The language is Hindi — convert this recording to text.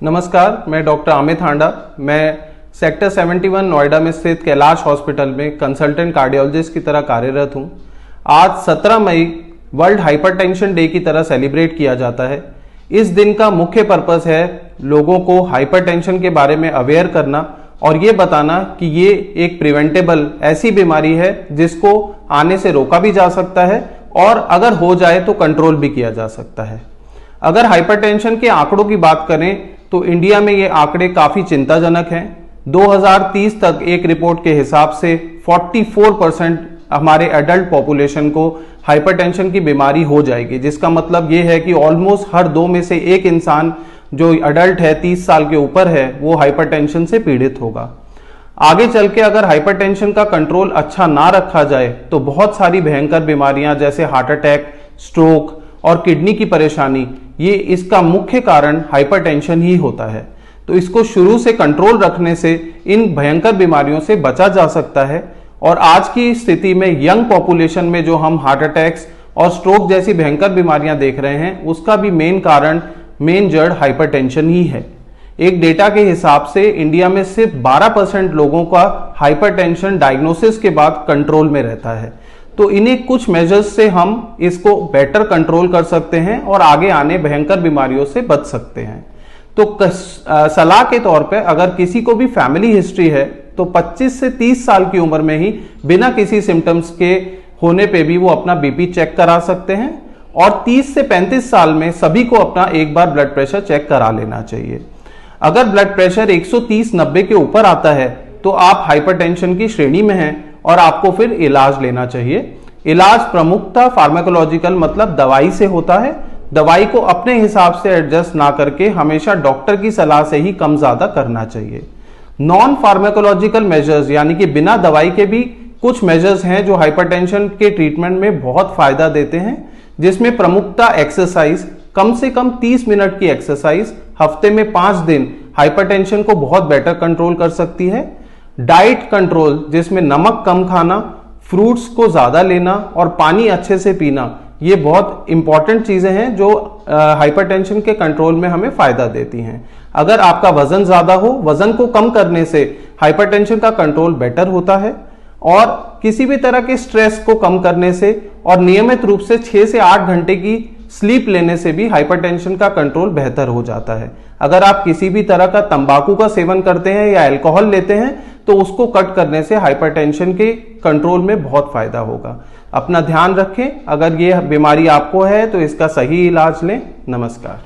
नमस्कार, मैं डॉक्टर अमित हांडा। मैं सेक्टर 71 नोएडा में स्थित कैलाश हॉस्पिटल में कंसल्टेंट कार्डियोलॉजिस्ट की तरह कार्यरत हूं। आज 17 मई वर्ल्ड हाइपरटेंशन डे की तरह सेलिब्रेट किया जाता है। इस दिन का मुख्य पर्पस है लोगों को हाइपरटेंशन के बारे में अवेयर करना और ये बताना कि ये एक प्रिवेंटेबल ऐसी बीमारी है जिसको आने से रोका भी जा सकता है और अगर हो जाए तो कंट्रोल भी किया जा सकता है। अगर हाइपरटेंशन के आंकड़ों की बात करें तो इंडिया में ये आंकड़े काफी चिंताजनक हैं। 2030 तक एक रिपोर्ट के हिसाब से 44% हमारे एडल्ट पॉपुलेशन को हाइपरटेंशन की बीमारी हो जाएगी, जिसका मतलब ये है कि ऑलमोस्ट हर 2 में से 1 इंसान जो एडल्ट है 30 साल के ऊपर है वो हाइपरटेंशन से पीड़ित होगा। आगे चल के अगर हाइपरटेंशन का कंट्रोल अच्छा ना रखा जाए तो बहुत सारी भयंकर बीमारियां जैसे हार्ट अटैक, स्ट्रोक और किडनी की परेशानी, ये इसका मुख्य कारण हाइपरटेंशन ही होता है। तो इसको शुरू से कंट्रोल रखने से इन भयंकर बीमारियों से बचा जा सकता है। और आज की स्थिति में यंग पॉपुलेशन में जो हम हार्ट अटैक्स और स्ट्रोक जैसी भयंकर बीमारियां देख रहे हैं, उसका भी मेन जड़ हाइपरटेंशन ही है। एक डेटा के हिसाब से इंडिया में सिर्फ 12% लोगों का हाइपरटेंशन डायग्नोसिस के बाद कंट्रोल में रहता है। तो इन्हीं कुछ मेजर्स से हम इसको बेटर कंट्रोल कर सकते हैं और आगे आने भयंकर बीमारियों से बच सकते हैं। तो सलाह के तौर पे अगर किसी को भी फैमिली हिस्ट्री है तो 25 से 30 साल की उम्र में ही बिना किसी सिम्टम्स के होने पे भी वो अपना बीपी चेक करा सकते हैं और 30 से 35 साल में सभी को अपना एक बार ब्लड प्रेशर चेक करा लेना चाहिए। अगर ब्लड प्रेशर 130/90 के ऊपर आता है तो आप हाइपरटेंशन की श्रेणी में हैं और आपको फिर इलाज लेना चाहिए। इलाज प्रमुखतः फार्माकोलॉजिकल मतलब दवाई से होता है। दवाई को अपने हिसाब से एडजस्ट ना करके हमेशा डॉक्टर की सलाह से ही कम ज्यादा करना चाहिए। नॉन फार्माकोलॉजिकल मेजर्स यानी कि बिना दवाई के भी कुछ मेजर्स हैं जो हाइपरटेंशन के ट्रीटमेंट में बहुत फायदा देते हैं, जिसमें प्रमुखतः एक्सरसाइज, कम से कम 30 मिनट की एक्सरसाइज हफ्ते में 5 दिन हाइपरटेंशन को बहुत बेटर कंट्रोल कर सकती है। डाइट कंट्रोल जिसमें नमक कम खाना, फ्रूट्स को ज्यादा लेना और पानी अच्छे से पीना, ये बहुत इंपॉर्टेंट चीजें हैं जो हाइपरटेंशन के कंट्रोल में हमें फायदा देती हैं। अगर आपका वजन ज्यादा हो, वजन को कम करने से हाइपरटेंशन का कंट्रोल बेटर होता है और किसी भी तरह के स्ट्रेस को कम करने से और नियमित रूप से 6 से 8 घंटे की स्लीप लेने से भी हाइपरटेंशन का कंट्रोल बेहतर हो जाता है। अगर आप किसी भी तरह का तंबाकू का सेवन करते हैं या अल्कोहल लेते हैं तो उसको कट करने से हाइपरटेंशन के कंट्रोल में बहुत फायदा होगा। अपना ध्यान रखें। अगर ये बीमारी आपको है तो इसका सही इलाज लें। नमस्कार।